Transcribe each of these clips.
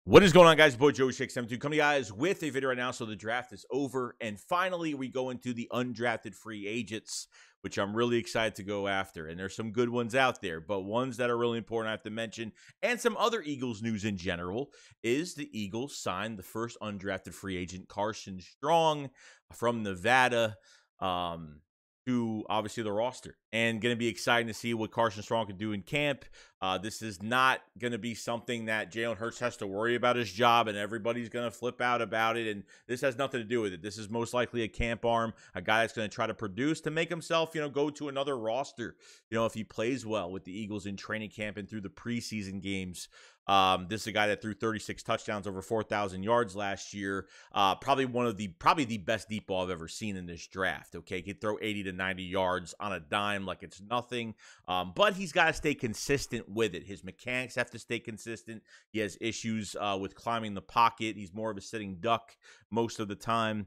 What is going on, guys? Boy Joey 672 coming to you guys with a video right now. So the draft is over, and finally we go into the undrafted free agents, which I'm really excited to go after. And there's some good ones out there, but ones that are really important I have to mention, and some other Eagles news in general, is the Eagles signed the first undrafted free agent, Carson Strong from Nevada, to obviously the roster, and going to be exciting to see what Carson Strong can do in camp. This is not going to be something that Jalen Hurts has to worry about his job and everybody's going to flip out about it, and this has nothing to do with it. This is most likely a camp arm, a guy that's going to try to produce to make himself, go to another roster, if he plays well with the Eagles in training camp and through the preseason games. This is a guy that threw 36 touchdowns, over 4,000 yards last year. Probably the best deep ball I've ever seen in this draft. Okay, he could throw 80 to 90 yards on a dime like it's nothing. But he's got to stay consistent with it. His mechanics have to stay consistent. He has issues with climbing the pocket. He's more of a sitting duck most of the time.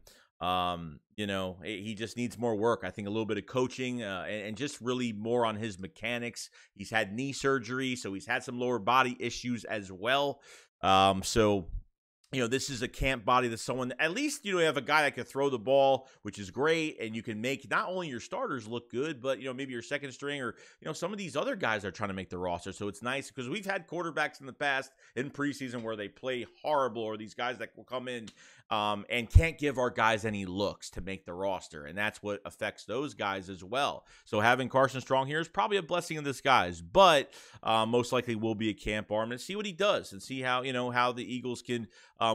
He just needs more work. I think a little bit of coaching and just really more on his mechanics. He's had knee surgery, so he's had some lower body issues as well. This is a camp body that's someone, at least, you have a guy that can throw the ball, which is great, and you can make not only your starters look good, but, maybe your second string or, some of these other guys are trying to make the roster. So it's nice because we've had quarterbacks in the past in preseason where they play horrible, or these guys that will come in and can't give our guys any looks to make the roster, and that's what affects those guys as well. So having Carson Strong here is probably a blessing in disguise, but most likely will be a camp arm, and see what he does and see how, how the Eagles can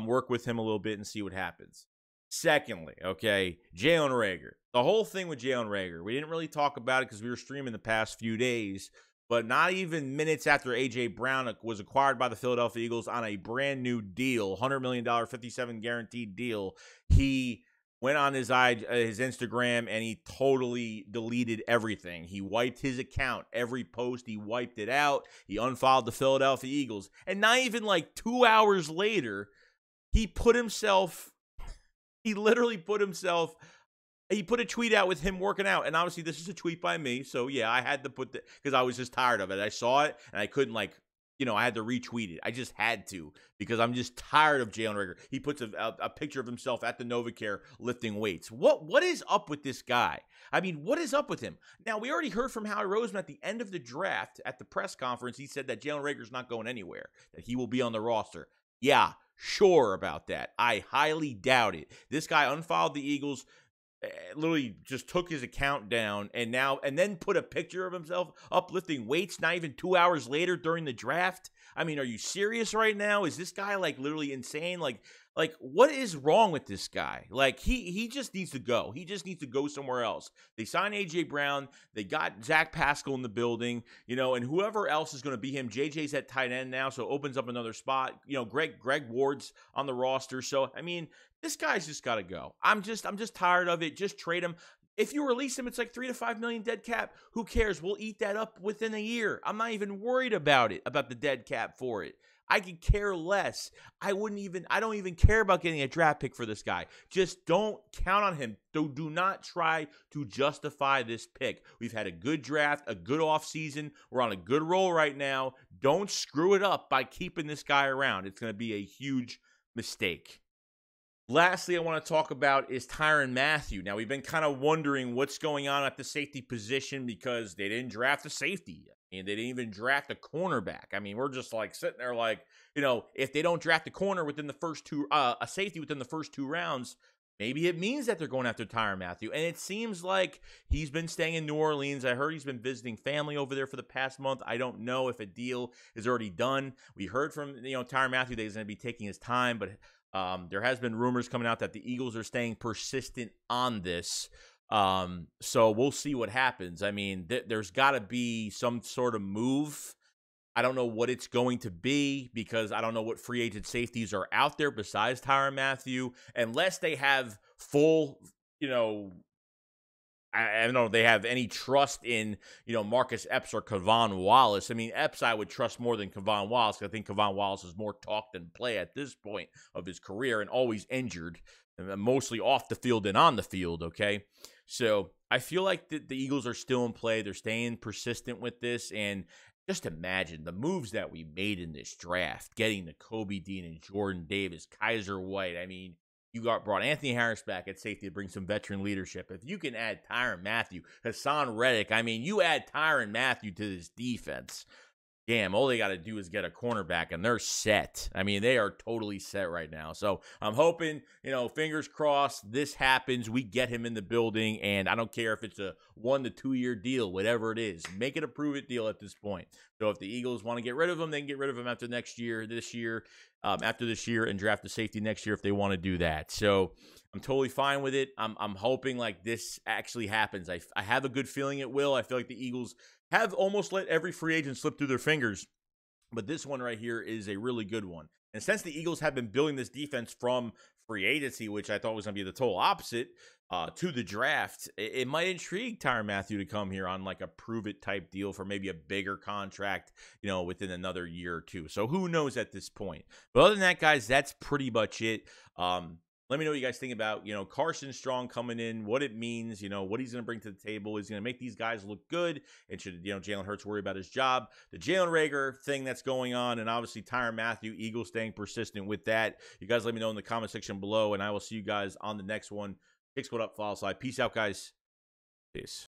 work with him a little bit and see what happens. Secondly, okay, Jalen Reagor. The whole thing with Jalen Reagor, we didn't really talk about it because we were streaming the past few days, but not even minutes after A.J. Brown was acquired by the Philadelphia Eagles on a brand new deal, $100 million, 57 guaranteed deal, he went on his Instagram and he totally deleted everything. He wiped his account. Every post, he wiped it out. He unfollowed the Philadelphia Eagles. And not even like 2 hours later, he literally put a tweet out with him working out. And obviously this is a tweet by me. So yeah, I had to put because I was just tired of it. I saw it and I couldn't I had to retweet it. I just had to because I'm just tired of Jalen Reagor. He puts a picture of himself at the NovaCare lifting weights. What is up with this guy? I mean, what is up with him? Now, we already heard from Howie Roseman at the end of the draft at the press conference. He said that Jalen Reagor's not going anywhere, that he will be on the roster. Yeah, sure about that. I highly doubt it. This guy unfollowed the Eagles, literally just took his account down, and then put a picture of himself uplifting weights not even 2 hours later during the draft. I mean, are you serious right now? Is this guy literally insane? Like what is wrong with this guy? He just needs to go. He just needs to go somewhere else. They signed A.J. Brown. They got Zach Pascal in the building, and whoever else is going to be him. JJ's at tight end now, so it opens up another spot. Greg Ward's on the roster. So, I mean, this guy's just got to go. I'm just tired of it. Just trade him. If you release him, it's like $3 to $5 million dead cap. Who cares? We'll eat that up within a year. I'm not even worried about the dead cap for it. I could care less. I don't even care about getting a draft pick for this guy. Just don't count on him. Do not try to justify this pick. We've had a good draft, a good offseason. We're on a good roll right now. Don't screw it up by keeping this guy around. It's going to be a huge mistake. Lastly, I want to talk about is Tyrann Mathieu. Now, we've been kind of wondering what's going on at the safety position because they didn't draft a safety, and they didn't even draft a cornerback. I mean, we're just sitting there if they don't draft a corner within the first a safety within the first 2 rounds, maybe it means that they're going after Tyrann Mathieu. And it seems like he's been staying in New Orleans. I heard he's been visiting family over there for the past month. I don't know if a deal is already done. We heard from Tyrann Mathieu that he's going to be taking his time, but there has been rumors coming out that the Eagles are staying persistent on this. So we'll see what happens. I mean, there's got to be some sort of move. I don't know what it's going to be because I don't know what free agent safeties are out there besides Tyrann Mathieu, unless they have full, I don't know if they have any trust in, Marcus Epps or Kevon Wallace. I mean, Epps I would trust more than Kevon Wallace. I think Kevon Wallace is more talk than play at this point of his career and always injured, mostly off the field and on the field, okay? So I feel like the Eagles are still in play. They're staying persistent with this, and just imagine the moves that we made in this draft, getting the Kobe Dean and Jordan Davis, Kaiser White. I mean, you brought Anthony Harris back at safety to bring some veteran leadership. If you can add Tyrann Mathieu, Hassan Reddick, I mean, you add Tyrann Mathieu to this defense. Damn, all they got to do is get a cornerback, and they're set. I mean, they are totally set right now. So I'm hoping, fingers crossed, this happens. We get him in the building, and I don't care if it's a 1 to 2 year deal, whatever it is. Make it a prove-it deal at this point. So if the Eagles want to get rid of him, they can get rid of him after this year, and draft the safety next year if they want to do that. So I'm totally fine with it. I'm hoping like this actually happens. I have a good feeling it will. I feel like the Eagles have almost let every free agent slip through their fingers. But this one right here is a really good one. And since the Eagles have been building this defense from free agency, which I thought was going to be the total opposite, to the draft, it might intrigue Tyrann Mathieu to come here on like a prove-it type deal for maybe a bigger contract, within another year or two. So who knows at this point? But other than that, guys, that's pretty much it. Let me know what you guys think about, Carson Strong coming in, what it means, what he's going to bring to the table. Is going to make these guys look good. And should, Jalen Hurts worry about his job? The Jalen Reagor thing that's going on, and obviously Tyrann Mathieu, Eagles staying persistent with that. You guys let me know in the comment section below, and I will see you guys on the next one. SHAKESQUAD up, follow side. Peace out, guys. Peace.